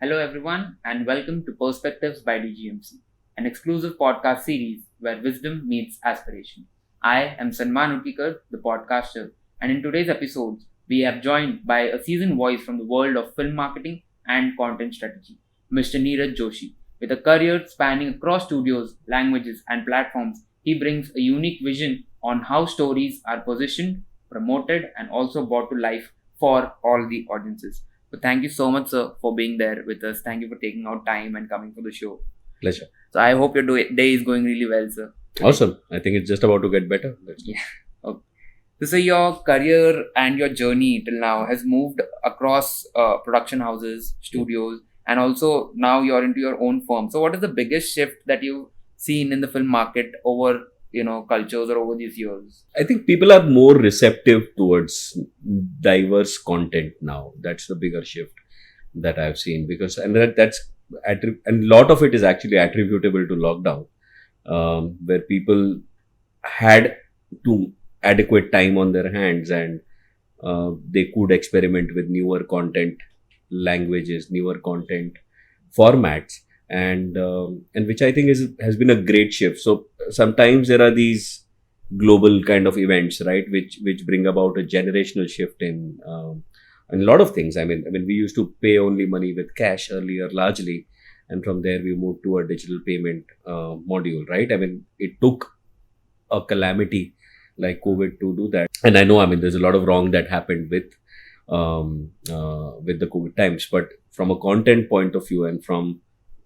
Hello, everyone, and welcome to Perspectives by DGMC, an exclusive podcast series where wisdom meets aspiration. I am Sanman Hutgikar, the podcaster, and in today's episode, we have joined by a seasoned voice from the world of film marketing and content strategy, Mr. Neeraj Joshi. With a career spanning across studios, languages, and platforms, he brings a unique vision on how stories are positioned, promoted, and also brought to life for all the audiences. So thank you so much, sir, for being there with us. Thank you for taking out time and coming for the show. Pleasure. So I hope your day is going really well, sir. Awesome. I think it's just about to get better. That's good. Okay. So your career and your journey till now has moved across production houses, studios, and also now you're into your own firm. So what is the biggest shift that you've seen in the film market over cultures or over these years? I think people are more receptive towards diverse content now. That's the bigger shift that I've seen because and a lot of it is actually attributable to lockdown, where people had to adequate time on their hands and they could experiment with newer content languages, newer content formats, and which I think has been a great shift. So sometimes there are these global kind of events, right, which bring about a generational shift in a lot of things. I mean, we used to pay only money with cash earlier, largely, and from there we moved to a digital payment module, right? I mean, it took a calamity like COVID to do that, and I know, I mean, there's a lot of wrong that happened with the COVID times, but from a content point of view and from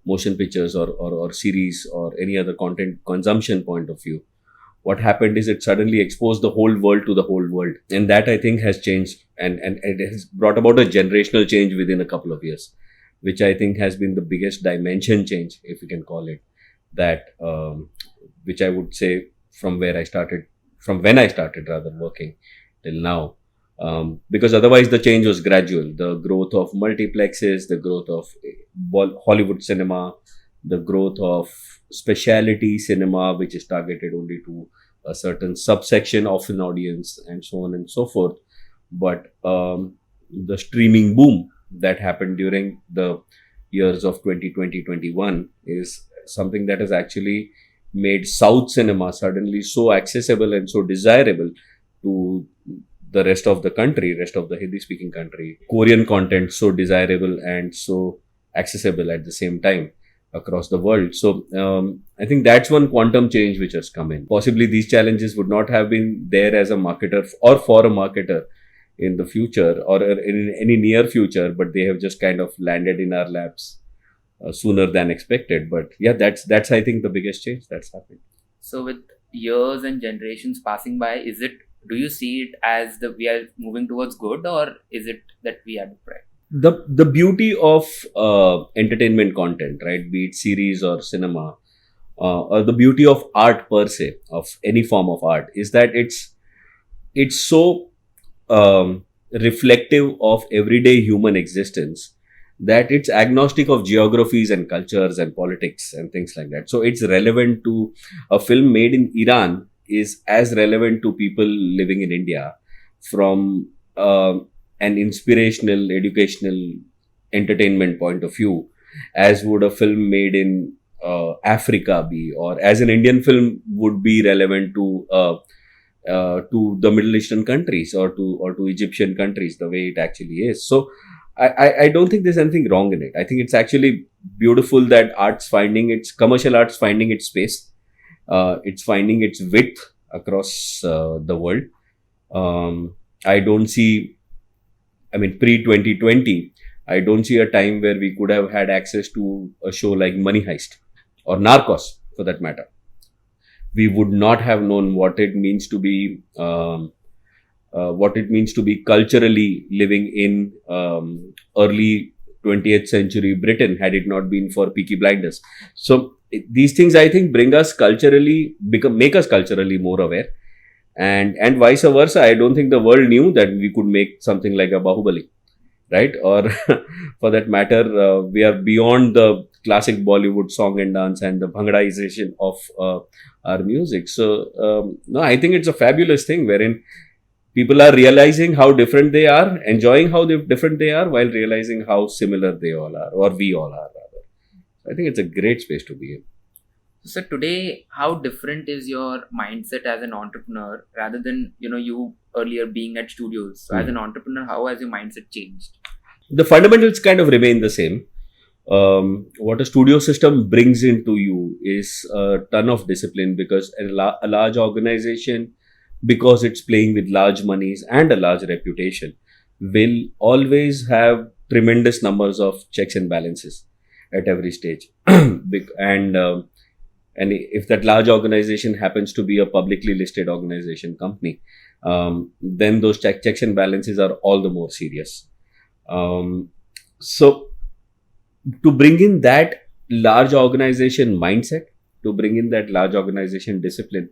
motion pictures or series or any other content consumption point of view, what happened is it suddenly exposed the whole world to the whole world, and that I think has changed and it has brought about a generational change within a couple of years, which I think has been the biggest dimension change, if you can call it that, which I would say from when I started rather working till now. Because otherwise the change was gradual. The growth of multiplexes, the growth of Hollywood cinema, the growth of specialty cinema, which is targeted only to a certain subsection of an audience, and so on and so forth. But the streaming boom that happened during the years of 2020-21 is something that has actually made South cinema suddenly so accessible and so desirable to the rest of the country, rest of the Hindi speaking country. Korean content so desirable and so accessible at the same time across the world. So I think that's one quantum change which has come in. Possibly these challenges would not have been there as a marketer or for a marketer in the future or in any near future, but they have just kind of landed in our laps sooner than expected. But yeah, that's I think the biggest change that's happened. So with years and generations passing by, do you see it as we are moving towards good, or is it that we are deprived? The beauty of entertainment content, right, be it series or cinema, or the beauty of art per se, of any form of art, is that it's so reflective of everyday human existence that it's agnostic of geographies and cultures and politics and things like that. So it's relevant to a film made in Iran is as relevant to people living in India from an inspirational, educational, entertainment point of view as would a film made in Africa be, or as an Indian film would be relevant to the Middle Eastern countries or to Egyptian countries, the way it actually is. So I don't think there's anything wrong in it. I think it's actually beautiful that commercial art's finding its space. It's finding its width across the world. I don't see, pre-2020, I don't see a time where we could have had access to a show like Money Heist or Narcos, for that matter. We would not have known what it means to be culturally living in early 20th century Britain had it not been for Peaky Blinders. So these things I think make us culturally more aware, and vice versa. I don't think the world knew that we could make something like a Bahubali, right? Or for that matter, we are beyond the classic Bollywood song and dance and the bhangraization of our music. So no, I think it's a fabulous thing wherein people are realizing how different they are, enjoying how different they are, while realizing how similar they all are, or we all are rather. I think it's a great space to be in. So today, how different is your mindset as an entrepreneur rather than, you earlier being at studios? So as an entrepreneur, how has your mindset changed? The fundamentals kind of remain the same. What a studio system brings into you is a ton of discipline, because a large organization, because it's playing with large monies and a large reputation, will always have tremendous numbers of checks and balances at every stage. And if that large organization happens to be a publicly listed organization company, then those checks and balances are all the more serious. So to bring in that large organization mindset, to bring in that large organization discipline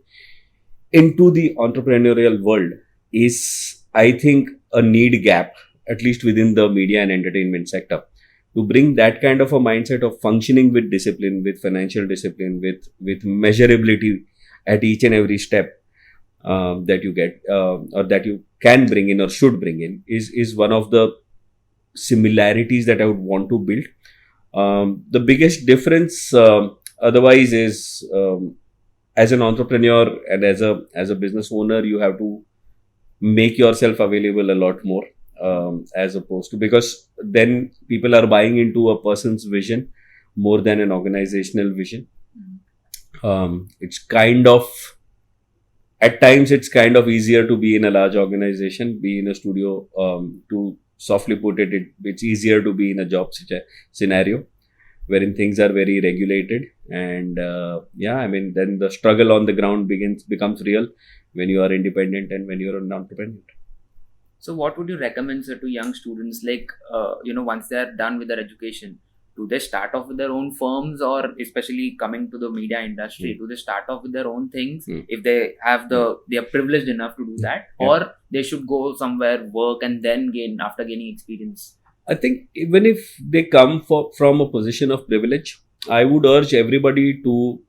into the entrepreneurial world is, I think, a need gap, at least within the media and entertainment sector. To bring that kind of a mindset of functioning with discipline, with financial discipline, with measurability at each and every step that you get, or that you can bring in or should bring in, is one of the similarities that I would want to build. The biggest difference otherwise is, as an entrepreneur and as a business owner, you have to make yourself available a lot more, as opposed to, because then people are buying into a person's vision more than an organizational vision. It's kind of, at times it's kind of easier to be in a large organization, be in a studio. To softly put it, it's easier to be in a job scenario wherein things are very regulated, and then the struggle on the ground becomes real when you are independent and when you are non-dependent. So what would you recommend, sir, to young students, like, once they are done with their education, do they start off with their own firms, or especially coming to the media industry, do they start off with their own things if they have they are privileged enough to do that, or they should go somewhere, work, and then after gaining experience? I think even if they come from a position of privilege, I would urge everybody to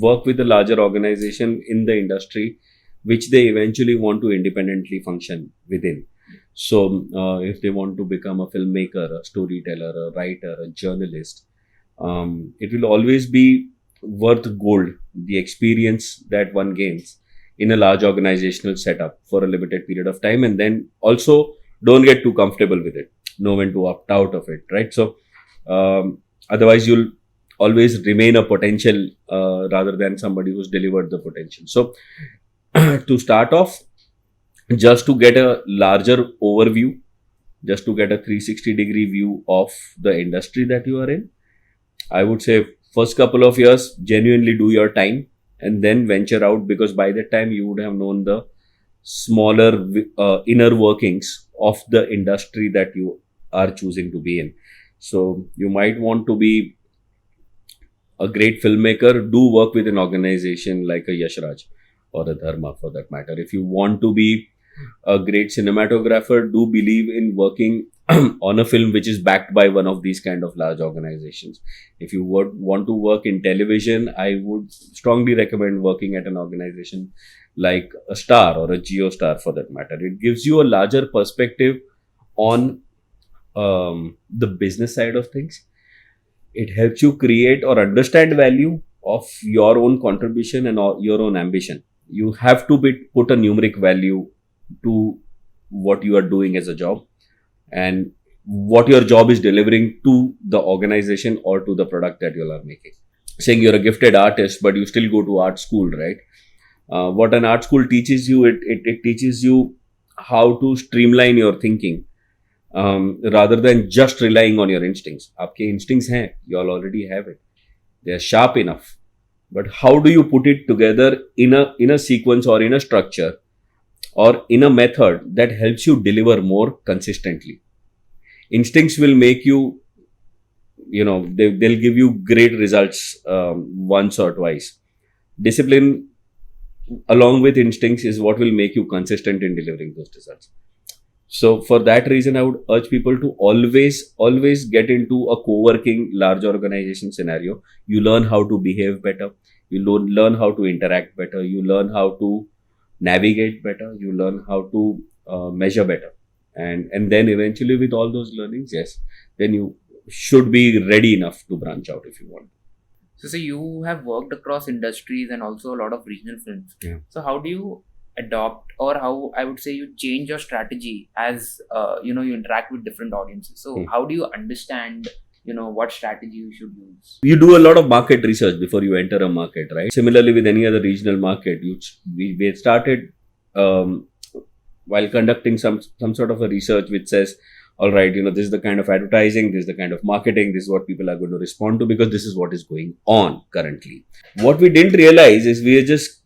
work with a larger organization in the industry which they eventually want to independently function within. So if they want to become a filmmaker, a storyteller, a writer, a journalist, it will always be worth gold, the experience that one gains in a large organizational setup for a limited period of time. And then also don't get too comfortable with it. Know when to opt out of it, right? So otherwise you'll always remain a potential rather than somebody who's delivered the potential. So to start off, just to get a larger overview, just to get a 360-degree view of the industry that you are in, I would say first couple of years, genuinely do your time and then venture out, because by that time you would have known the smaller inner workings of the industry that you are choosing to be in. So you might want to be a great filmmaker, do work with an organization like a Yash Raj or a Dharma for that matter. If you want to be a great cinematographer, do believe in working on a film which is backed by one of these kind of large organizations. If you want to work in television, I would strongly recommend working at an organization like a Star or a JioStar for that matter. It gives you a larger perspective on the business side of things. It helps you create or understand value of your own contribution and your own ambition. You have to put a numeric value to what you are doing as a job and what your job is delivering to the organization or to the product that you are making. Saying you're a gifted artist, but you still go to art school, right? What an art school teaches you, it teaches you how to streamline your thinking rather than just relying on your instincts. Aapke instincts hain, you all already have it. They are sharp enough. But how do you put it together in a sequence or in a structure or in a method that helps you deliver more consistently? Instincts will make you, they'll give you great results once or twice. Discipline along with instincts is what will make you consistent in delivering those results. So for that reason, I would urge people to always get into a co-working large organization scenario. You learn how to behave better. You learn how to interact better. You learn how to navigate better, you learn how to measure better. And then eventually with all those learnings, yes, then you should be ready enough to branch out if you want. So you have worked across industries and also a lot of regional films. Yeah. So how do you adopt, or how I would say you change your strategy as you interact with different audiences? So how do you understand what strategy you should use? You do a lot of market research before you enter a market, right? Similarly with any other regional market, we started while conducting some sort of a research which says, all right, this is the kind of advertising, this is the kind of marketing, this is what people are going to respond to, because this is what is going on currently. What we didn't realize is we are just,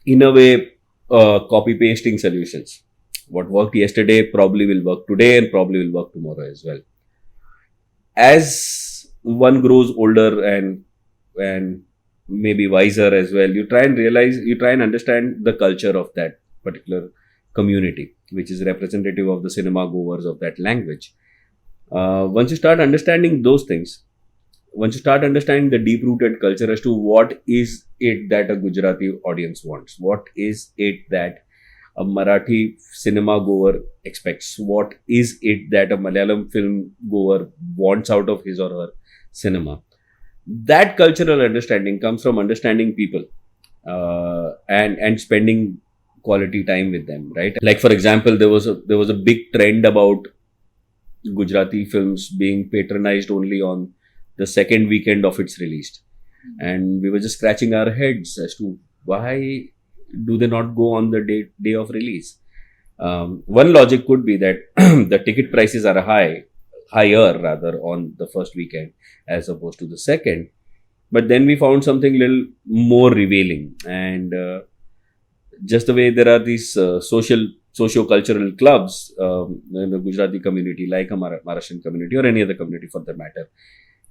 in a way, copy pasting solutions. What worked yesterday probably will work today and probably will work tomorrow as well. As one grows older and maybe wiser as well, you try and understand the culture of that particular community, which is representative of the cinema goers of that language. Once you start understanding those things, once you start understanding the deep-rooted culture as to what is it that a Gujarati audience wants, what is it that a Marathi cinema goer expects, what is it that a Malayalam film goer wants out of his or her cinema. That cultural understanding comes from understanding people and spending quality time with them, right? Like, for example, there was a big trend about Gujarati films being patronized only on the second weekend of its release, and we were just scratching our heads as to why do they not go on the day of release. One logic could be that the ticket prices are higher rather on the first weekend as opposed to the second. But then we found something little more revealing, and just the way there are these socio-cultural clubs in the Gujarati community, like a Maharashtrian community or any other community for that matter,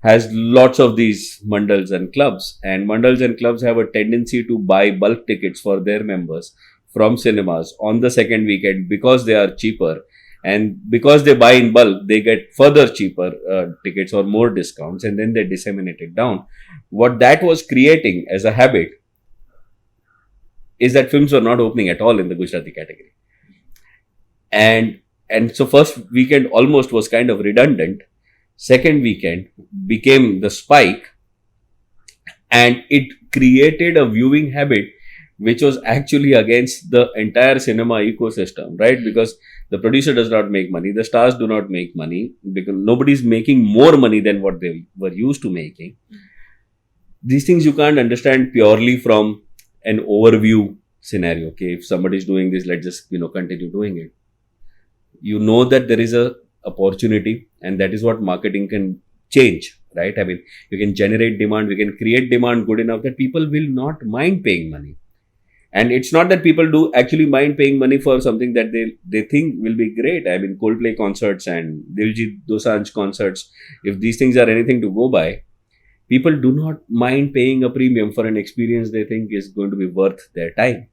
has lots of these mandals and clubs. And mandals and clubs have a tendency to buy bulk tickets for their members from cinemas on the second weekend because they are cheaper. And because they buy in bulk, they get further cheaper tickets or more discounts, and then they disseminate it down. What that was creating as a habit is that films were not opening at all in the Gujarati category. And so first weekend almost was kind of redundant. Second weekend became the spike, and it created a viewing habit which was actually against the entire cinema ecosystem, right? Because the producer does not make money, the stars do not make money, because nobody's making more money than what they were used to making. These things you can't understand purely from an overview scenario. Okay, if somebody is doing this, let's just continue doing it. You know that there is a opportunity, and that is what marketing can change, right? I mean, you can generate demand, we can create demand good enough that people will not mind paying money. And it's not that people do actually mind paying money for something that they think will be great. I mean, Coldplay concerts and Diljit Dosanjh concerts, if these things are anything to go by, people do not mind paying a premium for an experience they think is going to be worth their time.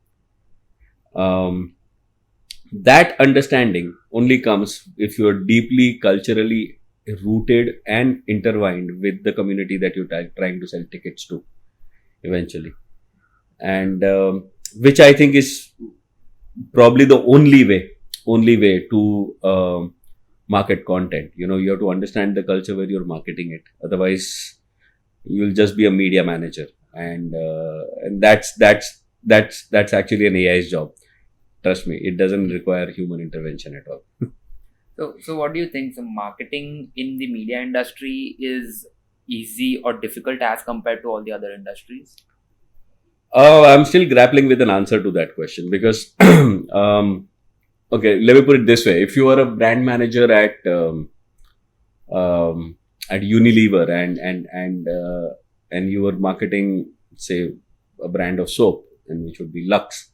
That understanding only comes if you are deeply culturally rooted and intertwined with the community that you're trying to sell tickets to eventually. And which I think is probably the only way to market content. You have to understand the culture where you're marketing it. Otherwise, you'll just be a media manager, and that's actually an AI's job. Trust me, it doesn't require human intervention at all. So what do you think? So marketing in the media industry is easy or difficult as compared to all the other industries? I'm still grappling with an answer to that question because, okay, let me put it this way. If you are a brand manager at Unilever and you were marketing, say, a brand of soap, and which would be Lux,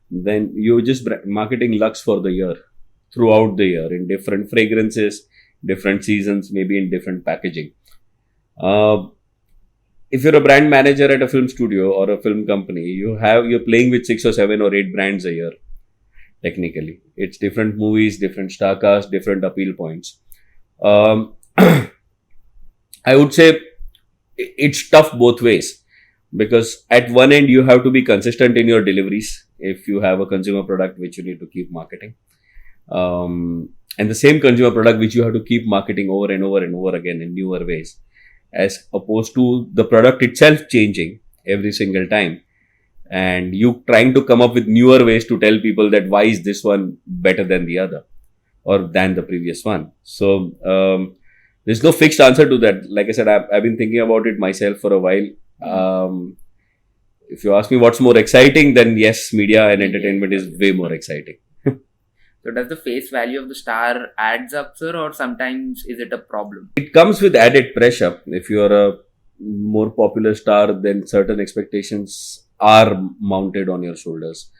then you're just marketing Lux for the year, throughout the year, in different fragrances, different seasons, maybe in different packaging. If you're a brand manager at a film studio or a film company, you're playing with 6 or 7 or 8 brands a year. Technically, it's different movies, different star cast, different appeal points. I would say it's tough both ways. because at one end you have to be consistent in your deliveries if you have a consumer product which you need to keep marketing, and the same consumer product which you have to keep marketing over and over and over again in newer ways, as opposed to the product itself changing every single time and you trying to come up with newer ways to tell people that why is this one better than the other or than the previous one. So there's no fixed answer to that. Like I said, I've been thinking about it myself for a while. If you ask me what's more exciting, then yes, media and entertainment is way more exciting. So does the face value of the star adds up, sir, or sometimes is it a problem? It comes with added pressure. If you're a more popular star, then certain expectations are mounted on your shoulders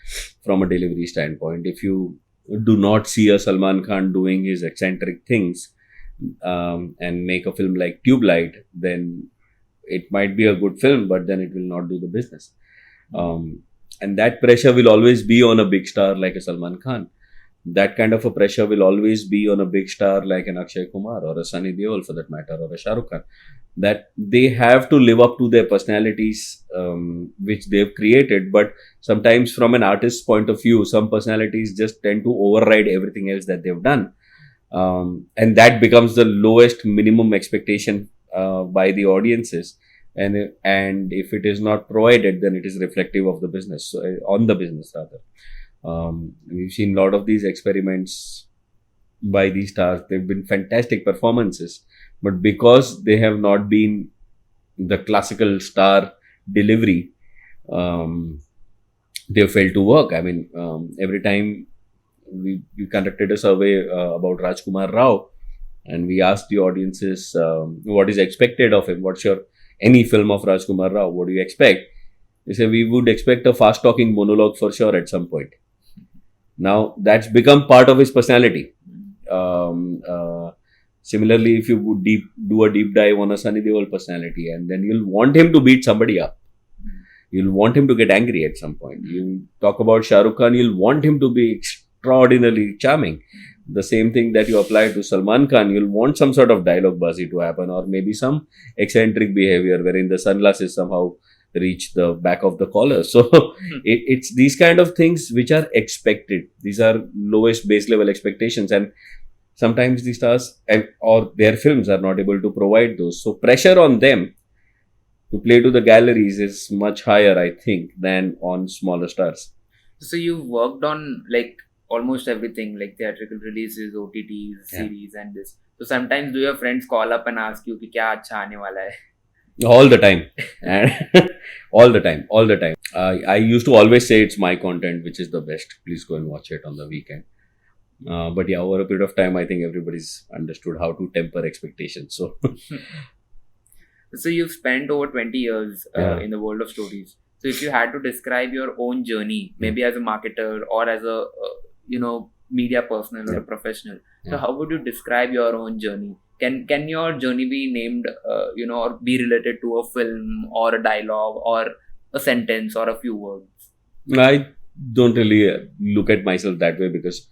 from a delivery standpoint. If you do not see a Salman Khan doing his eccentric things and make a film like Tube Light, then it might be a good film, but then it will not do the business. And that pressure will always be on a big star like a Salman Khan. That kind of a pressure will always be on a big star like an Akshay Kumar or a Sunny Deol for that matter, or a Shah Rukh Khan. That they have to live up to their personalities which they've created, but sometimes from an artist's point of view, some personalities just tend to override everything else that they've done. And that becomes the lowest minimum expectation by the audiences. And if it is not provided, then it is reflective of the business, on the business rather. We've seen a lot of these experiments by these stars. They've been fantastic performances, but because they have not been the classical star delivery, they failed to work. I mean, every time we conducted a survey about Rajkumar Rao, and we asked the audiences what is expected of him. What's your any film of Rajkumar Rao? What do you expect? They say we would expect a fast talking monologue for sure at some point. Now that's become part of his personality. Similarly, if you would do a deep dive on a Sunny Deol personality, and then you'll want him to beat somebody up. You'll want him to get angry at some point. You talk about Shah Rukh Khan, you'll want him to be extraordinarily charming. The same thing that you apply to Salman Khan, you'll want some sort of dialogue buzzy to happen, or maybe some eccentric behavior wherein the sunglasses somehow reach the back of the collar. So it's these kind of things which are expected. These are lowest base level expectations, and sometimes the stars or their films are not able to provide those. So pressure on them to play to the galleries is much higher, I think, than on smaller stars. So you've worked on like almost everything, like theatrical releases, OTTs, series, and this. So sometimes do your friends call up and ask you कि क्या अच्छा आने वाला है? All the time. And all the time. I used to always say it's my content which is the best. Please go and watch it on the weekend. But yeah, over a period of time, I think everybody's understood how to temper expectations. So you've spent over 20 years in the world of stories. So if you had to describe your own journey, maybe as a marketer or as a media personnel or a professional, so how would you describe your own journey? Can your journey be named, or be related to a film or a dialogue or a sentence or a few words? I don't really look at myself that way because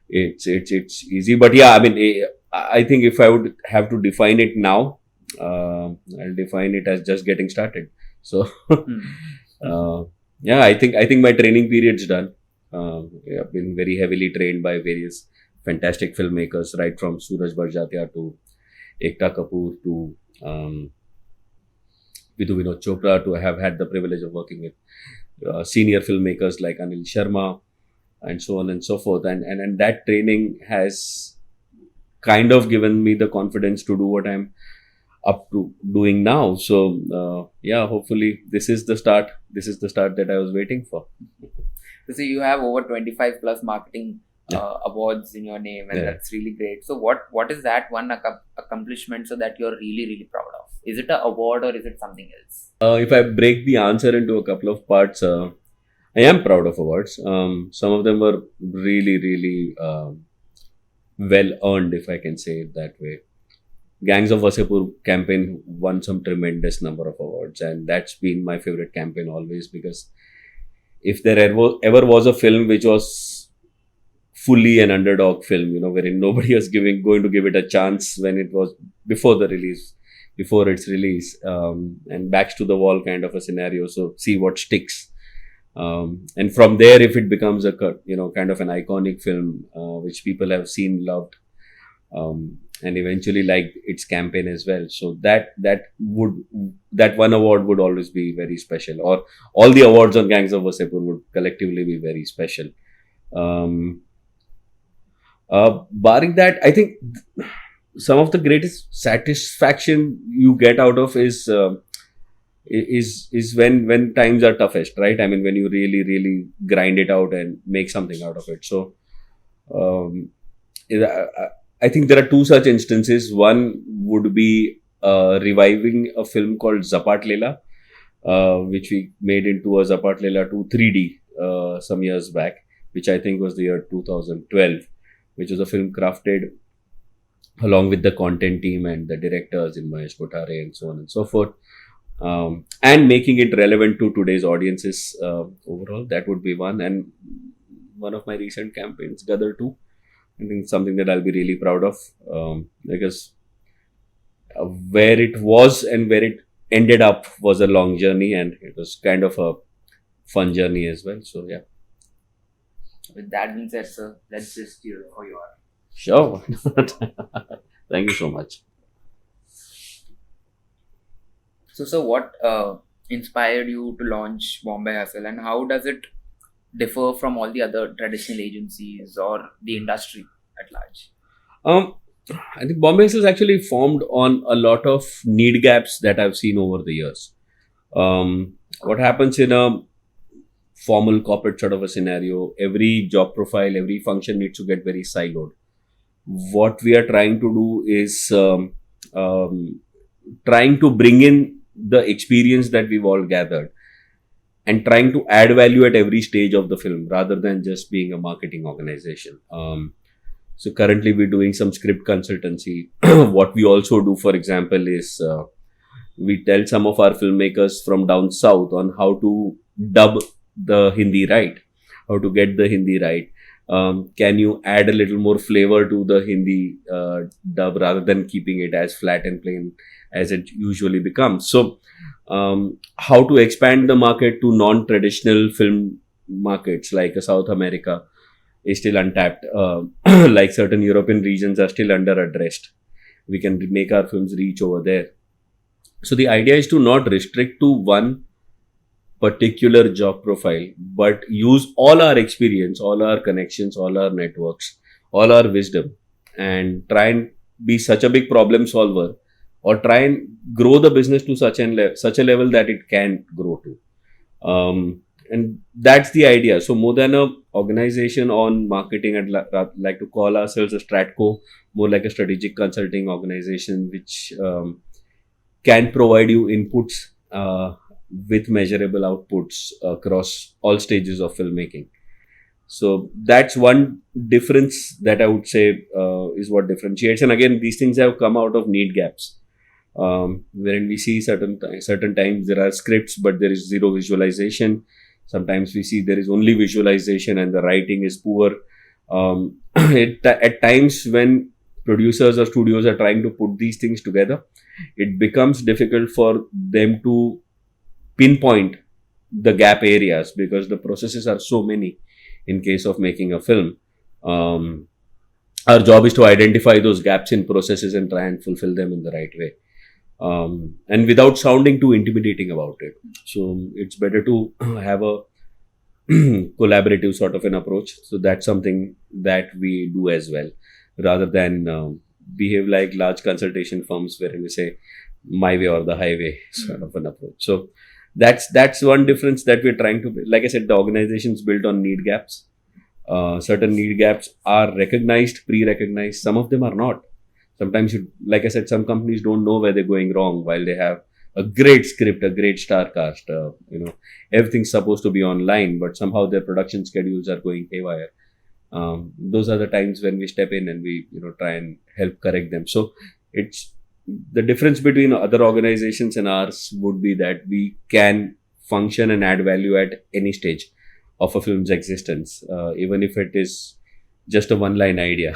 it's easy. But yeah, I mean, I think if I would have to define it now, I'll define it as just getting started. So yeah, I think my training period's done. I've been very heavily trained by various fantastic filmmakers, right from Suraj Barjatia to Ekta Kapoor to Vidhu Vinod Chopra, to have had the privilege of working with senior filmmakers like Anil Sharma and so on and so forth. And that training has kind of given me the confidence to do what I'm up to doing now. So yeah, hopefully this is the start. This is the start that I was waiting for. So you have over 25 plus marketing awards in your name, and that's really great. So what is that one accomplishment so that you're really, really proud of? Is it an award or is it something else? If I break the answer into a couple of parts, I am proud of awards. Some of them were really, really well earned, if I can say it that way. Gangs of Wasseypur campaign won some tremendous number of awards, and that's been my favorite campaign always, because if there ever was a film which was fully an underdog film, wherein nobody was going to give it a chance when it was before the release, before its release, and backs to the wall kind of a scenario. So see what sticks. And from there, if it becomes a kind of an iconic film, which people have seen, loved, and eventually liked its campaign as well. So that one award would always be very special, or all the awards on Gangs of Wasseypur would collectively be very special. Um, Barring that, I think some of the greatest satisfaction you get out of is when times are toughest, right? I mean, when you really grind it out and make something out of it. So um, I think there are two such instances. One would be reviving a film called Zapat Lela, which we made into a Zapat Lela 2 3D some years back, which I think was the year 2012, which was a film crafted along with the content team and the directors in Mahesh Kothare and so on and so forth. And making it relevant to today's audiences overall. That would be one. And one of my recent campaigns, Gadar 2, I think something that I'll be really proud of, because where it was and where it ended up was a long journey, and it was kind of a fun journey as well. So yeah. With that being said, sir, let's just hear for your. Sure. Thank you so much. So, sir, what inspired you to launch Bombay Hustle, and how does it differ from all the other traditional agencies or the industry at large? I think Bombay Hustle is actually formed on a lot of need gaps that I've seen over the years. What happens in a formal corporate sort of a scenario, every job profile, every function needs to get very siloed. What we are trying to do is trying to bring in the experience that we've all gathered and trying to add value at every stage of the film rather than just being a marketing organization. So currently we're doing some script consultancy. What we also do, for example, is we tell some of our filmmakers from down south on how to dub the Hindi right, how to get the Hindi right. Can you add a little more flavor to the Hindi dub rather than keeping it as flat and plain as it usually becomes? So, how to expand the market to non-traditional film markets like South America is still untapped. Like certain European regions are still under-addressed. We can make our films reach over there. So the idea is to not restrict to one particular job profile, but use all our experience, all our connections, all our networks, all our wisdom, and try and be such a big problem solver, or try and grow the business to such a level that it can grow to. And that's the idea. So more than a organization on marketing, I'd like to call ourselves a Stratco, more like a strategic consulting organization, which can provide you inputs with measurable outputs across all stages of filmmaking. So that's one difference that I would say is what differentiates. And again, these things have come out of need gaps, wherein we see certain times there are scripts, but there is zero visualization. Sometimes we see there is only visualization and the writing is poor. At times when producers or studios are trying to put these things together, it becomes difficult for them to pinpoint the gap areas because the processes are so many in case of making a film. Our job is to identify those gaps in processes and try and fulfill them in the right way. And without sounding too intimidating about it. So it's better to have a collaborative sort of an approach. So that's something that we do as well, rather than behave like large consultation firms where we say my way or the highway sort of an approach. So that's one difference that we're trying to, like I said, the organization's built on need gaps. Certain need gaps are recognized, pre-recognized. Some of them are not. Sometimes, like I said, some companies don't know where they're going wrong while they have a great script, a great star cast. Everything's supposed to be online, but somehow their production schedules are going haywire. Those are the times when we step in and we, try and help correct them. So it's the difference between other organizations and ours would be that we can function and add value at any stage of a film's existence, even if it is just a one-line idea.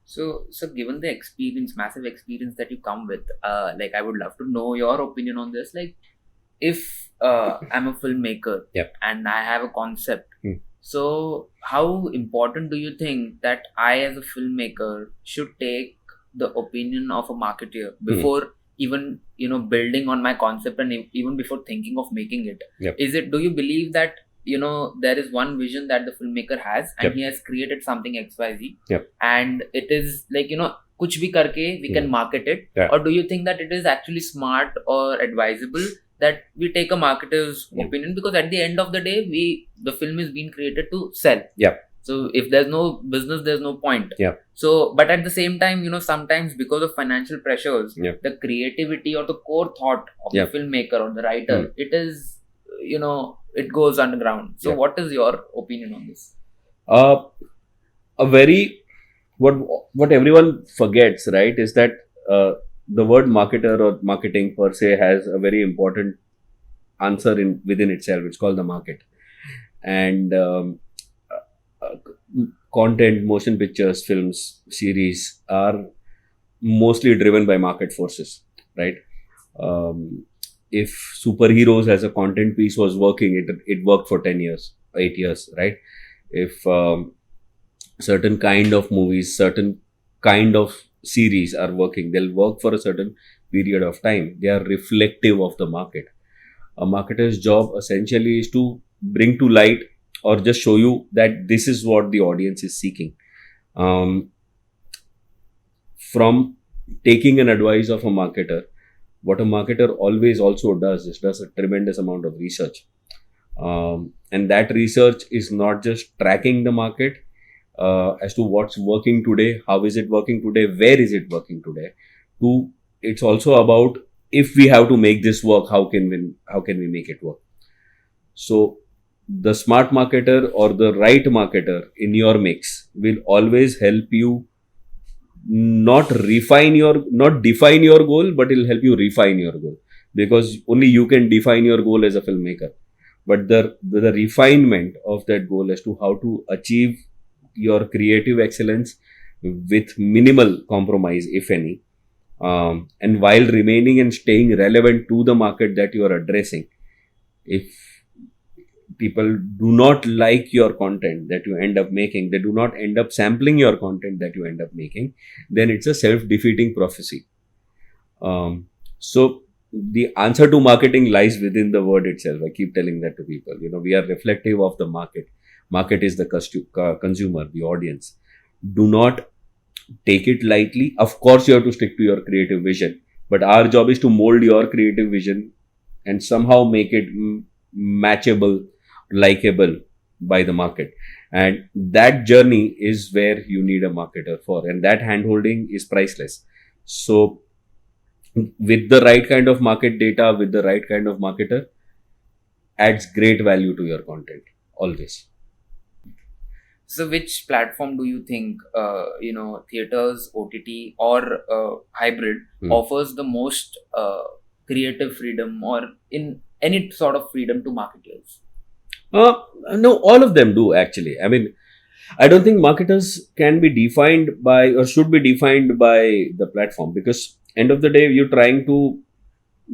So given the experience, massive experience that you come with, like I would love to know your opinion on this. Like, if I'm a filmmaker Yep. and I have a concept, so how important do you think that I, as a filmmaker, should take the opinion of a marketer before even building on my concept and even before thinking of making it? Yep. Do you believe that there is one vision that the filmmaker has and Yep. he has created something XYZ, Yep. and it is like kuch bhi karke we can market it? Yeah. Or do you think that it is actually smart or advisable that we take a marketer's opinion, because at the end of the day the film is being created to sell? Yep. So if there's no business, there's no point. Yep. So but at the same time, sometimes because of financial pressures, Yep. the creativity or the core thought of Yep. the filmmaker or the writer, it is it goes underground. So Yep. what is your opinion on this? A very what everyone forgets, right, is that the word marketer or marketing per se has a very important answer within itself. It's called the market, and content, motion pictures, films, series are mostly driven by market forces, right? If superheroes as a content piece was working, it worked for 10 years, 8 years, right? If certain kind of movies, certain kind of series are working, they'll work for a certain period of time. They are reflective of the market. A marketer's job essentially is to bring to light or just show you that this is what the audience is seeking. From taking an advice of a marketer, what a marketer always also does is does a tremendous amount of research. And that research is not just tracking the market as to what's working today, how is it working today, where is it working today. It's also about, if we have to make this work, how can we make it work. So the smart marketer or the right marketer in your mix will always help you not define your goal, but it'll help you refine your goal, because only you can define your goal as a filmmaker. But the refinement of that goal as to how to achieve your creative excellence with minimal compromise, if any, and while remaining and staying relevant to the market that you are addressing. If people do not like your content that you end up making, they do not end up sampling your content that you end up making, then it's a self-defeating prophecy. So the answer to marketing lies within the word itself. I keep telling that to people. We are reflective of the market. Market is the consumer, the audience. Do not take it lightly. Of course, you have to stick to your creative vision, but our job is to mold your creative vision and somehow make it matchable, likable by the market. And that journey is where you need a marketer for, and that handholding is priceless. So with the right kind of market data, with the right kind of marketer, adds great value to your content always. So which platform do you think theaters, OTT, or hybrid offers the most creative freedom, or in any sort of freedom to marketers? No, all of them do actually. I mean, I don't think marketers can be defined by or should be defined by the platform, because end of the day, you're trying to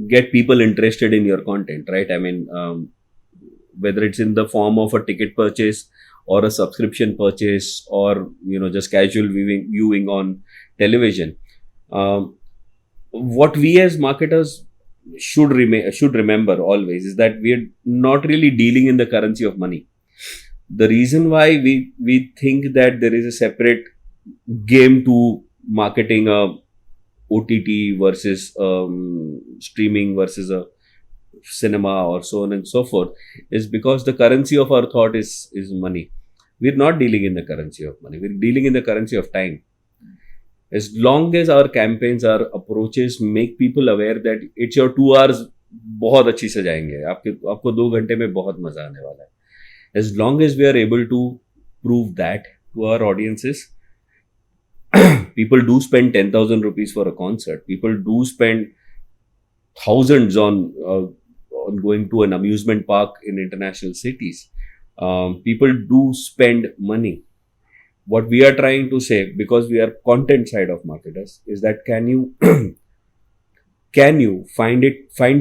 get people interested in your content, right? I mean, whether it's in the form of a ticket purchase or a subscription purchase, or just casual viewing on television. What we as marketers should remember always is that we are not really dealing in the currency of money. The reason why we think that there is a separate game to marketing a OTT versus streaming versus a cinema or so on and so forth is because the currency of our thought is money. We're not dealing in the currency of money. We're dealing in the currency of time. As long as our campaigns, our approaches make people aware that it's your 2 hours बहुत अच्छी से जाएंगे, आपको 2 घंटे में बहुत मजा आने वाला है. As long as we are able to prove that to our audiences, people do spend 10,000 rupees for a concert. People do spend thousands on going to an amusement park in international cities. People do spend money. what we are trying to say, because we are content side of marketers, is that can you find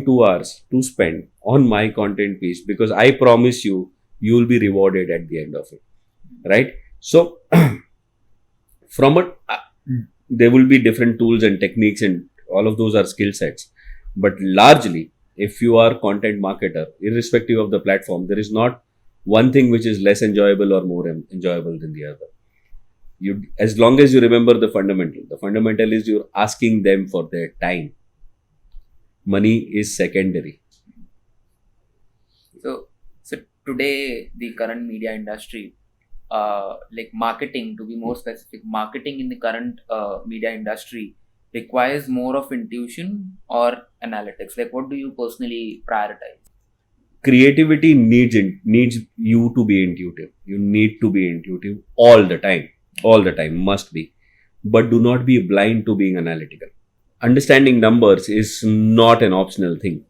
2 hours to spend on my content piece, because I promise you, you will be rewarded at the end of it, right? So from a there will be different tools and techniques, and all of those are skill sets, but largely, if you are content marketer, irrespective of the platform, there is not one thing which is less enjoyable or more enjoyable than the other. You, as long as you remember the fundamental is you're asking them for their time. Money is secondary. So today, the current media industry, like marketing, to be more specific, marketing in the current media industry requires more of intuition or analytics. Like, what do you personally prioritize? Creativity needs you to be intuitive. You need to be intuitive all the time, must be, but do not be blind to being analytical. Understanding numbers is not an optional thing.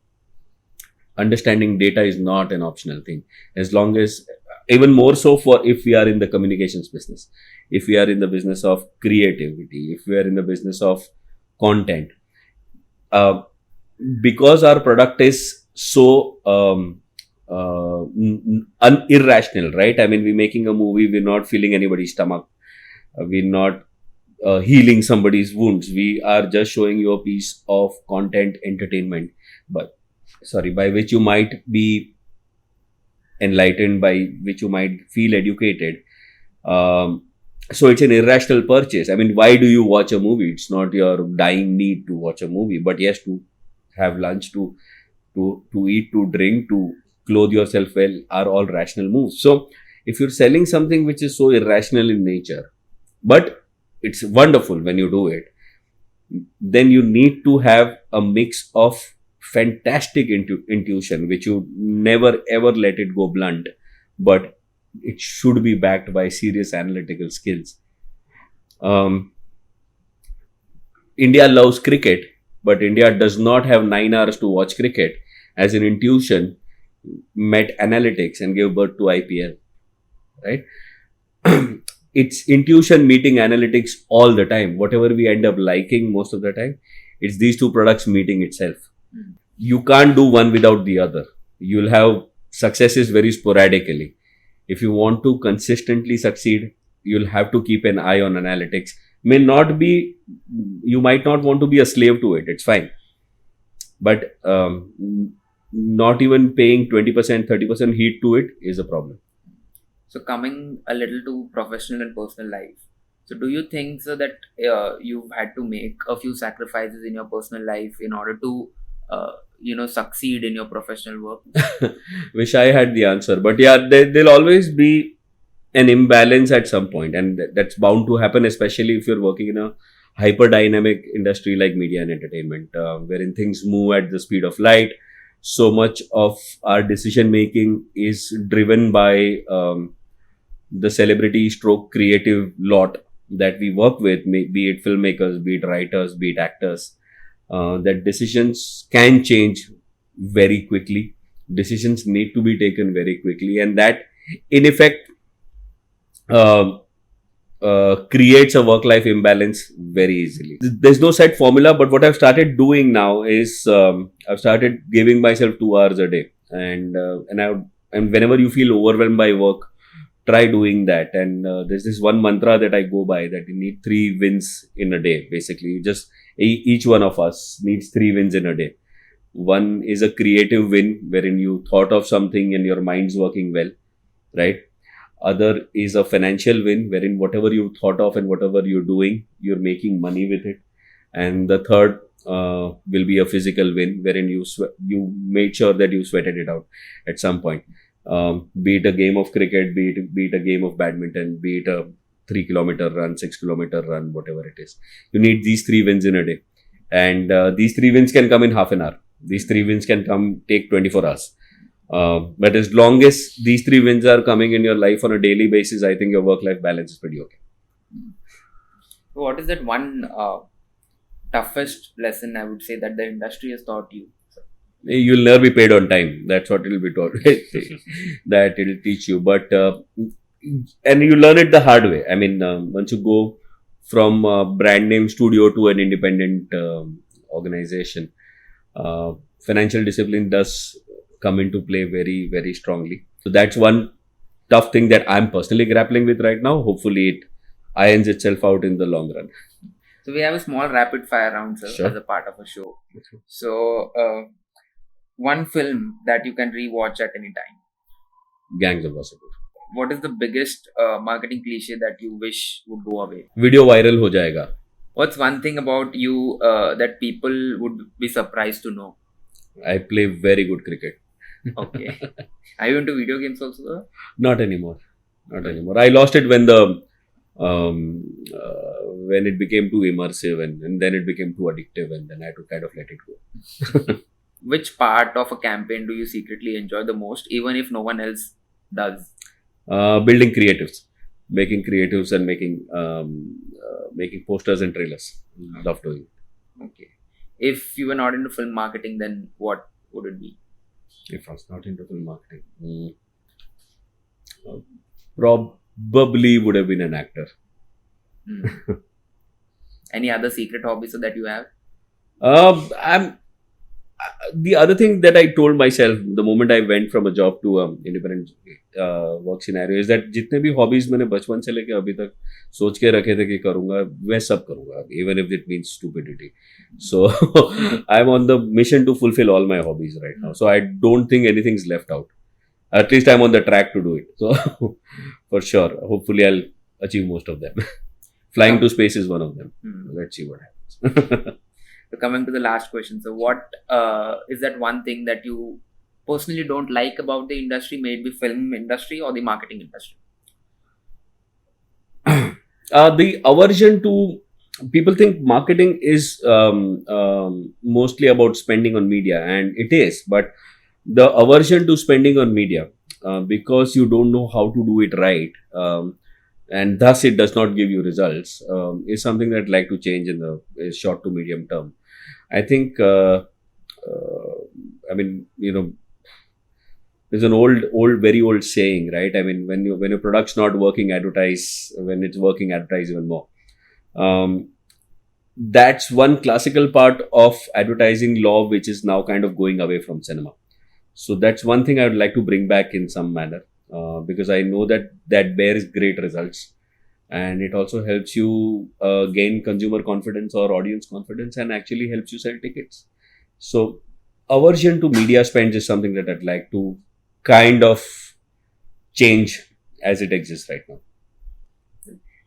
Understanding data is not an optional thing. As long as, even more so for if we are in the communications business, if we are in the business of creativity, if we are in the business of content, uh, because our product is so irrational, right? I mean, we're making a movie, we're not feeling anybody's stomach, we're not healing somebody's wounds. We are just showing you a piece of content entertainment, but by which you might be enlightened, by which you might feel educated. So it's an irrational purchase. I mean, why do you watch a movie? It's not your dying need to watch a movie, but yes, to have lunch, to eat, to drink, to clothe yourself well, are all rational moves. So if you're selling something which is so irrational in nature, but it's wonderful when you do it, then you need to have a mix of fantastic intuition, which you never ever let it go blunt, but it should be backed by serious analytical skills. India loves cricket, but India does not have 9 hours to watch cricket. As an intuition met analytics and gave birth to IPL, right? It's intuition meeting analytics all the time. Whatever we end up liking most of the time, it's these two products meeting itself. You can't do one without the other. You'll have successes very sporadically. If you want to consistently succeed, you'll have to keep an eye on analytics. You might not want to be a slave to it. It's fine. But not even paying 20%, 30% heed to it is a problem. So coming a little to professional and personal life. So do you think so that you've had to make a few sacrifices in your personal life in order to succeed in your professional work? Wish I had the answer, but yeah, there'll always be an imbalance at some point, and that's bound to happen, especially if you're working in a hyper dynamic industry like media and entertainment, wherein things move at the speed of light. So much of our decision making is driven by the celebrity stroke creative lot that we work with, be it filmmakers, be it writers, be it actors. That decisions can change very quickly. Decisions need to be taken very quickly, and that in effect creates a work-life imbalance very easily. There's no set formula, but what I've started doing now is I've started giving myself 2 hours a day, and whenever you feel overwhelmed by work, try doing that. And there's this one mantra that I go by, that you need 3 wins in a day. Basically, each one of us needs 3 wins in a day. One is a creative win, wherein you thought of something and your mind's working well, right? Other is a financial win, wherein whatever you thought of and whatever you're doing, you're making money with it. And the third will be a physical win, wherein you made sure that you sweated it out at some point. Be it a game of cricket, be it a game of badminton, be it a 3-kilometer run, 6-kilometer run, whatever it is. You need these 3 wins in a day. And these 3 wins can come in half an hour. These 3 wins can take 24 hours. But as long as these 3 wins are coming in your life on a daily basis, I think your work-life balance is pretty okay. What is that one toughest lesson, I would say, that the industry has taught you? You'll never be paid on time. That's what it'll be taught. That it'll teach you. But and you learn it the hard way. I mean, once you go from a brand name studio to an independent organization, uh, financial discipline does come into play very, very strongly. So that's one tough thing that I'm personally grappling with right now. Hopefully, it irons itself out in the long run. So we have a small rapid fire round, sir, Sure. as a part of a show. So one film that you can rewatch at any time. Gangs of Wasseypur. What is the biggest marketing cliche that you wish would go away? Video viral हो जाएगा. What's one thing about you that people would be surprised to know? I play very good cricket. Okay. Are you into video games also, sir? Not anymore. Not anymore. I lost it when when it became too immersive and then it became too addictive and then I had to kind of let it go. Which part of a campaign do you secretly enjoy the most, even if no one else does? Building creatives, making creatives and making posters and trailers. Love doing it. Okay. If you were not into film marketing, then what would it be? If I was not into film marketing, probably would have been an actor. Hmm. Any other secret hobbies that you have? I'm the other thing that I told myself the moment I went from a job to independent work scenario is that जितने भी hobbies मैंने बचपन से लेके अभी तक सोच के रखे थे कि करूँगा वह सब करूँगा even if it means stupidity. So I'm on the mission to fulfill all my hobbies right now. So I don't think anything's left out. At least I'm on the track to do it. So for sure, hopefully I'll achieve most of them. Flying to space is one of them. Let's see what happens. So coming to the last question, so what is that one thing that you personally don't like about the industry, maybe film industry or the marketing industry? The aversion to people think marketing is mostly about spending on media, and it is, but the aversion to spending on media because you don't know how to do it right and thus it does not give you results is something that I'd like to change in the short to medium term. I think I mean, you know, there's an very old saying, right? I mean, when your product's not working, advertise. When it's working, advertise even more. That's one classical part of advertising law, which is now kind of going away from cinema. So that's one thing I would like to bring back in some manner because I know that bears great results, and it also helps you gain consumer confidence or audience confidence, and actually helps you sell tickets. So aversion to media spends is something that I'd like to kind of change as it exists right now.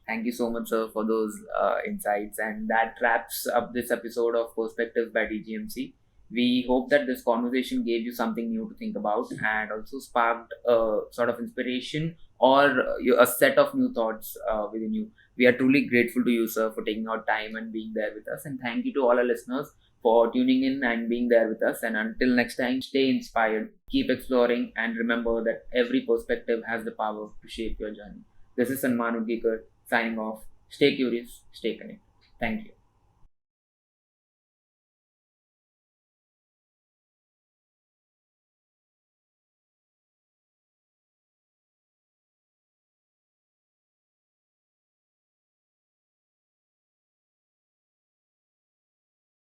Thank you so much, sir, for those insights. And that wraps up this episode of Perspectives by DGMC. We hope that this conversation gave you something new to think about and also sparked a sort of inspiration or a set of new thoughts within you. We are truly grateful to you, sir, for taking out time and being there with us. And thank you to all our listeners for tuning in and being there with us. And until next time, stay inspired, keep exploring, and remember that every perspective has the power to shape your journey. This is Sanman Hutgikar signing off. Stay curious, stay connected. Thank you.